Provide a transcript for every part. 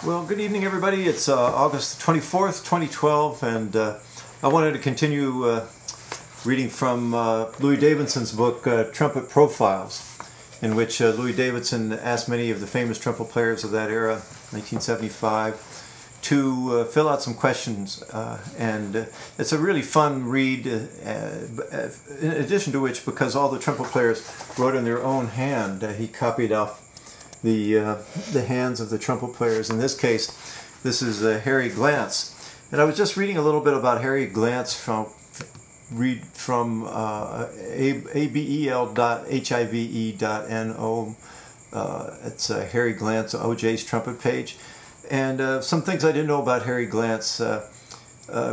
Well, good evening, everybody. It's August 24th, 2012, and I wanted to continue reading from Louis Davidson's book, Trumpet Profiles, in which Louis Davidson asked many of the famous trumpet players of that era, 1975, to fill out some questions. And it's a really fun read, in addition to which, because all the trumpet players wrote in their own hand, he copied off the hands of the trumpet players. In this case, this is Harry Glantz, and I was just reading a little bit about Harry Glantz from abel.hive.no. It's Harry Glantz OJ's trumpet page, and some things I didn't know about Harry Glantz.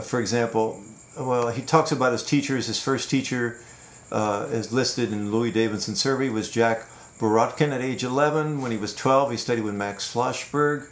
For example, well, he talks about his teachers. His first teacher, is listed in Louis Davidson's survey, was Jack Borotkin at age 11. When he was 12, he studied with Max Schlossberg,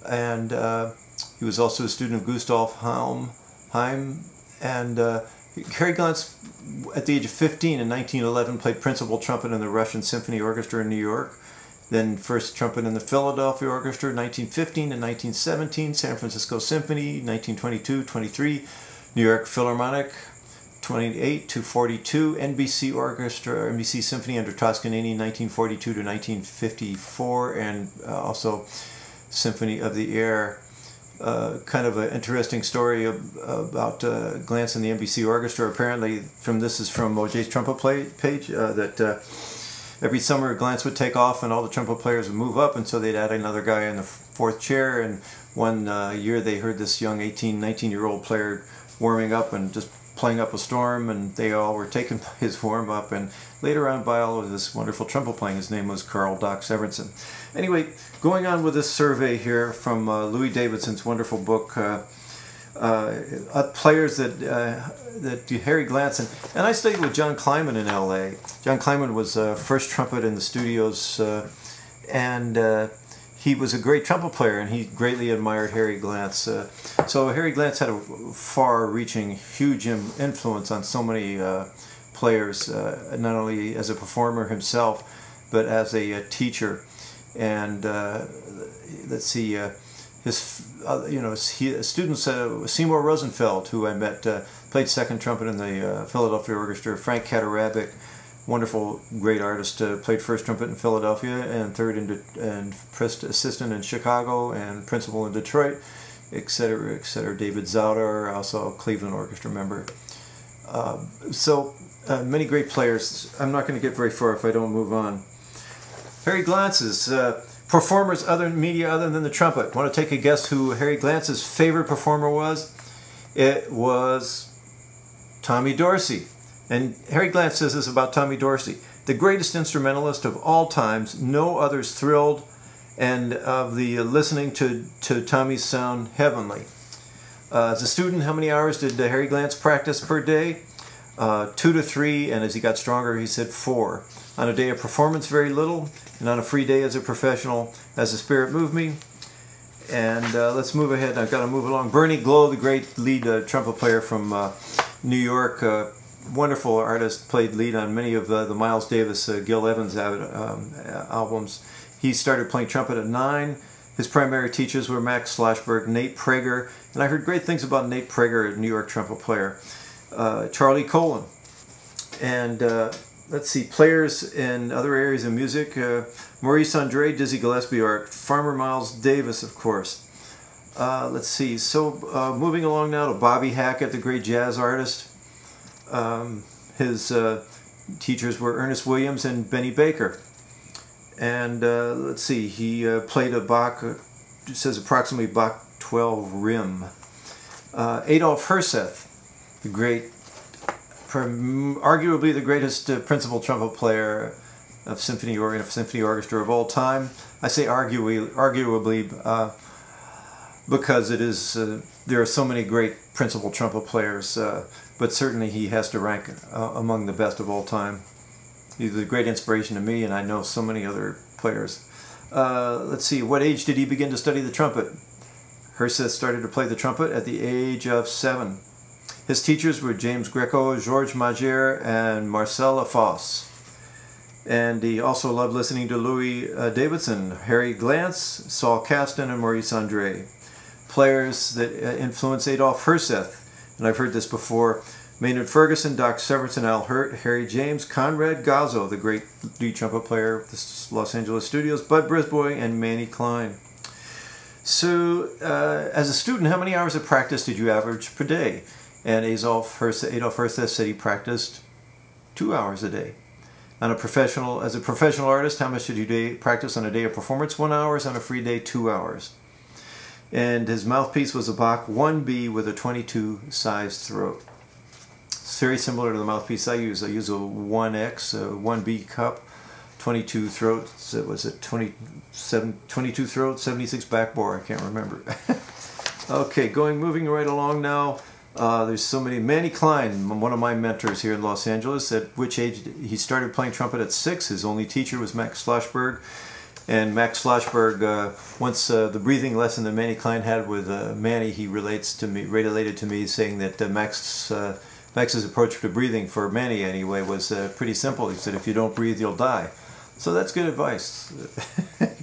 and he was also a student of Gustav Heim. And Harry Glantz, at the age of 15 in 1911, played principal trumpet in the Russian Symphony Orchestra in New York, then first trumpet in the Philadelphia Orchestra, 1915 and 1917, San Francisco Symphony, 1922-23, New York Philharmonic, 28 to 42, NBC Orchestra, NBC Symphony under Toscanini, 1942 to 1954, and also Symphony of the Air. Kind of an interesting story about Glantz and the NBC Orchestra. Apparently, this is from OJ's trumpet page, that every summer Glantz would take off and all the trumpet players would move up, and so they'd add another guy in the fourth chair. And one year they heard this young 18, 19-year-old player warming up and just playing up a storm, and they all were taken by his warm-up, and later on by all of this wonderful trumpet playing. His name was Carl Doc Severinsen. Anyway, going on with this survey here from Louis Davidson's wonderful book, players that Harry Glantz, and I studied with John Kleinman in L.A. John Kleinman was first trumpet in the studios, and he was a great trumpet player, and he greatly admired Harry Glantz. So Harry Glantz had a far-reaching, huge influence on so many players, not only as a performer himself, but as a teacher. And let's see, his students, Seymour Rosenfeld, who I met, played second trumpet in the Philadelphia Orchestra. Frank Katarabic, wonderful, great artist, played first trumpet in Philadelphia and third and assistant in Chicago and principal in Detroit, etc., etc. David Zauder, also a Cleveland Orchestra member. Many great players. I'm not going to get very far if I don't move on. Harry Glantz's performers, media other than the trumpet. Want to take a guess who Harry Glantz's favorite performer was? It was Tommy Dorsey. And Harry Glantz says this about Tommy Dorsey: the greatest instrumentalist of all times, no others thrilled, and of the listening to Tommy's sound heavenly. As a student, how many hours did Harry Glantz practice per day? 2 to 3, and as he got stronger, he said 4. On a day of performance, very little, and on a free day as a professional, as the spirit moved me. And let's move ahead. I've got to move along. Bernie Glow, the great lead trumpet player from New York, wonderful artist, played lead on many of the Miles Davis, Gil Evans albums. He started playing trumpet at 9. His primary teachers were Max Schlossberg, Nate Prager, and I heard great things about Nate Prager, a New York trumpet player. Charlie Colin. And let's see, players in other areas of music, Maurice Andre, Dizzy Gillespie art, Farmer Miles Davis, of course. Let's see, so moving along now to Bobby Hackett, the great jazz artist. His teachers were Ernest Williams and Benny Baker. And let's see, he played a Bach, it says approximately Bach 12 rim. Adolf Herseth, the great, arguably the greatest principal trumpet player of symphony orchestra of all time. I say arguably because it is there are so many great principal trumpet players, but certainly he has to rank among the best of all time. He's a great inspiration to me, and I know so many other players. Let's see, what age did he begin to study the trumpet? Herseth started to play the trumpet at the age of 7. His teachers were James Greco, Georges Mager, and Marcel Lafosse. And he also loved listening to Louis Davidson, Harry Glantz, Saul Caston, and Maurice Andre. Players that influenced Adolph Herseth, and I've heard this before: Maynard Ferguson, Doc Severinsen, Al Hirt, Harry James, Conrad Gazzo, the great lead trumpet player of the Los Angeles studios, Bud Brisbois, and Manny Klein. So, as a student, how many hours of practice did you average per day? And Adolph Herseth said he practiced 2 hours a day. As a professional artist, how much did you practice on a day of performance? 1 hour. On a free day, 2 hours. And his mouthpiece was a Bach 1B with a 22 size throat. It's very similar to the mouthpiece I use. I use a 1X, a 1B cup, 22 throats. Was it 22 throats, 76 backbore? I can't remember. Okay, moving right along now. There's so many. Manny Klein, one of my mentors here in Los Angeles, at which age he started playing trumpet at 6. His only teacher was Max Schlossberg. And Max Schlossberg, once the breathing lesson that Manny Klein had with Manny, he related to me, saying that Max's approach to breathing, for Manny anyway, was pretty simple. He said, if you don't breathe, you'll die. So that's good advice.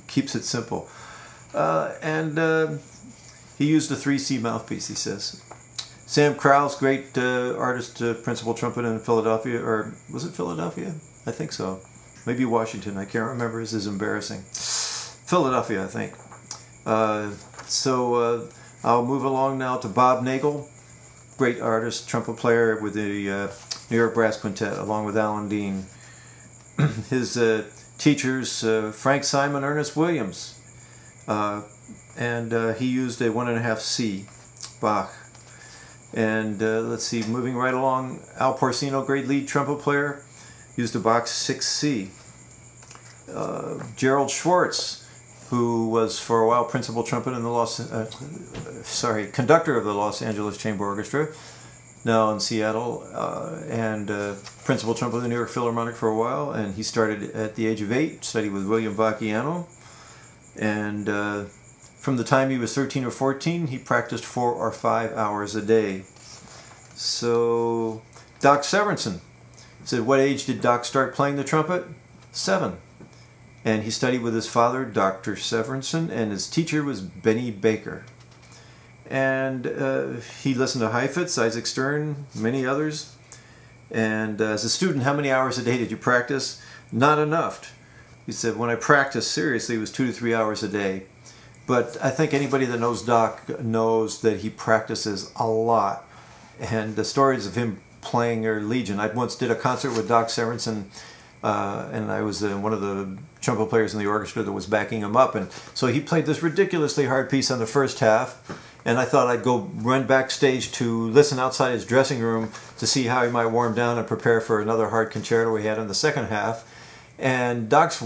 Keeps it simple. He used a 3C mouthpiece, he says. Sam Krause, great artist, principal trumpet in Philadelphia, or was it Philadelphia? I think so. Maybe Washington, I can't remember. This is embarrassing. Philadelphia, I think. I'll move along now to Bob Nagel, great artist, trumpet player with the New York Brass Quintet, along with Alan Dean. His teachers, Frank Simon, Ernest Williams, and he used a 1.5C Bach. And let's see, moving right along, Al Porcino, great lead trumpet player, used a Bach 6C. Gerald Schwartz, who was for a while principal trumpet in the conductor of the Los Angeles Chamber Orchestra, now in Seattle, and principal trumpet of the New York Philharmonic for a while. And he started at the age of 8, studied with William Vacchiano, and from the time he was 13 or 14, he practiced 4 or 5 hours a day. So, Doc Severinsen said, what age did Doc start playing the trumpet? 7. And he studied with his father, Dr. Severinsen, and his teacher was Benny Baker. And he listened to Heifetz, Isaac Stern, many others. And as a student, how many hours a day did you practice? Not enough. He said, when I practiced seriously, it was 2 to 3 hours a day. But I think anybody that knows Doc knows that he practices a lot. And the stories of him playing are legion. I once did a concert with Doc Severinsen, and I was one of the trumpet players in the orchestra that was backing him up. And so he played this ridiculously hard piece on the first half, and I thought I'd go run backstage to listen outside his dressing room to see how he might warm down and prepare for another hard concerto we had in the second half. And Doc's,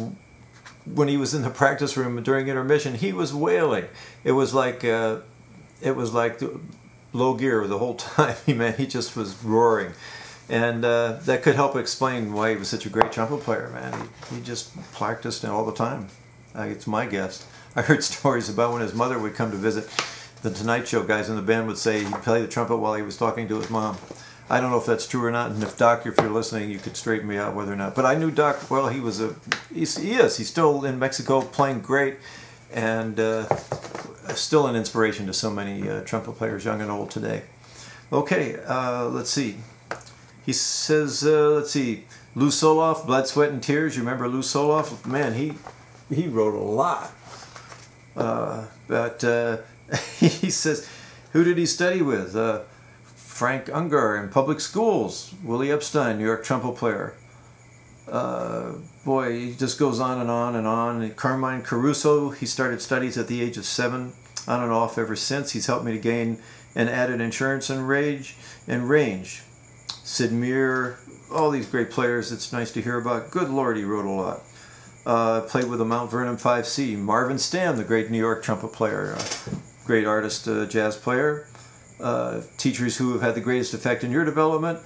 when he was in the practice room during intermission, he was wailing. It was like low gear the whole time. He just was roaring, and that could help explain why he was such a great trumpet player. Man, he just practiced all the time. It's my guess. I heard stories about when his mother would come to visit. The Tonight Show guys in the band would say he'd play the trumpet while he was talking to his mom. I don't know if that's true or not, and if Doc, if you're listening, you could straighten me out whether or not. But I knew Doc well. He's still in Mexico playing great, and still an inspiration to so many trumpet players, young and old, today. Okay, let's see. He says, let's see, Lou Soloff, Blood, Sweat, and Tears. You remember Lou Soloff? Man, he wrote a lot. He says, who did he study with? Frank Ungar in public schools. Willie Epstein, New York trumpet player. Boy, he just goes on and on and on. And Carmine Caruso, he started studies at the age of 7, on and off ever since. He's helped me to gain an added insurance and range. Sid Meir, all these great players it's nice to hear about. Good Lord, he wrote a lot. Played with a Mount Vernon 5C. Marvin Stamm, the great New York trumpet player. Great artist, jazz player. Teachers who have had the greatest effect in your development.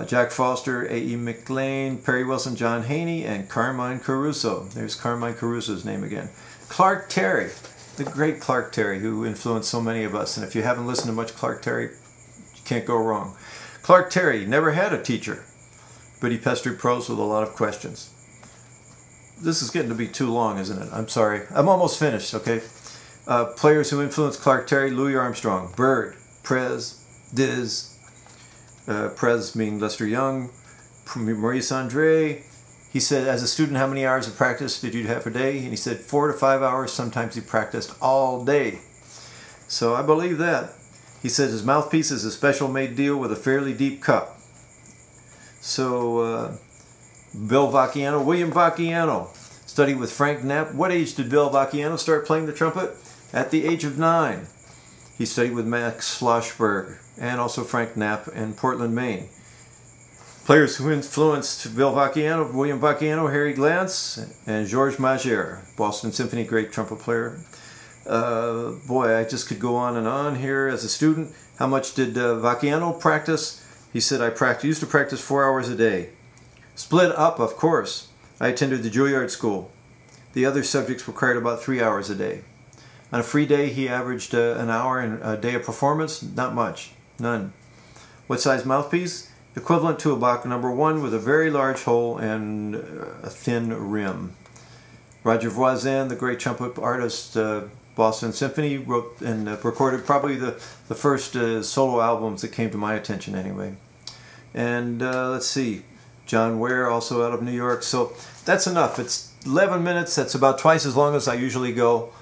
Jack Foster, A.E. McLean, Perry Wilson, John Haney, and Carmine Caruso. There's Carmine Caruso's name again. Clark Terry, the great Clark Terry, who influenced so many of us. And if you haven't listened to much Clark Terry, you can't go wrong. Clark Terry never had a teacher, but he pestered pros with a lot of questions. this is getting to be too long, isn't it? I'm sorry. I'm almost finished, okay? Players who influenced Clark Terry: Louis Armstrong, Bird, Prez, Diz, Prez mean Lester Young, Maurice Andre. He said, as a student, how many hours of practice did you have a day? And he said 4 to 5 hours. Sometimes he practiced all day. So I believe that. He said his mouthpiece is a special made deal with a fairly deep cup. So Bill Vacchiano, William Vacchiano, studied with Frank Knapp. What age did Bill Vacchiano start playing the trumpet? At the age of 9. He studied with Max Schlossberg and also Frank Knapp in Portland, Maine. Players who influenced Bill Vacchiano: William Vacchiano, Harry Glantz, and Georges Mager, Boston Symphony, great trumpet player. Boy, I just could go on and on here. As a student, how much did Vacchiano practice? He said, I used to practice 4 hours a day. Split up, of course. I attended the Juilliard School. The other subjects required about 3 hours a day. On a free day, he averaged an hour in a day of performance. Not much. None. What size mouthpiece? Equivalent to a Bach number 1 with a very large hole and a thin rim. Roger Voisin, the great trumpet artist, Boston Symphony, wrote and recorded probably the first solo albums that came to my attention anyway. And let's see, John Ware, also out of New York. So that's enough. It's 11 minutes. That's about twice as long as I usually go.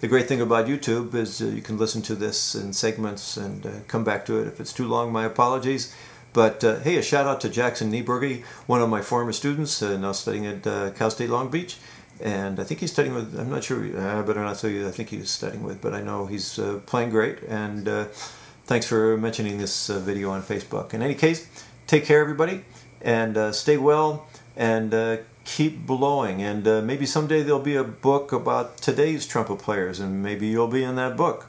The great thing about YouTube is you can listen to this in segments and come back to it. If it's too long, my apologies. But hey, a shout out to Jackson Nieberge, one of my former students, now studying at Cal State Long Beach. And I think he's studying with, I'm not sure, I better not tell you I think he's studying with, but I know he's playing great. And thanks for mentioning this video on Facebook. In any case, take care everybody, and stay well, and keep blowing. And maybe someday there'll be a book about today's trumpet players, and maybe you'll be in that book.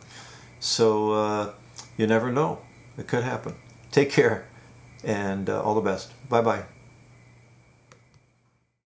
So you never know. It could happen. Take care, and all the best. Bye-bye.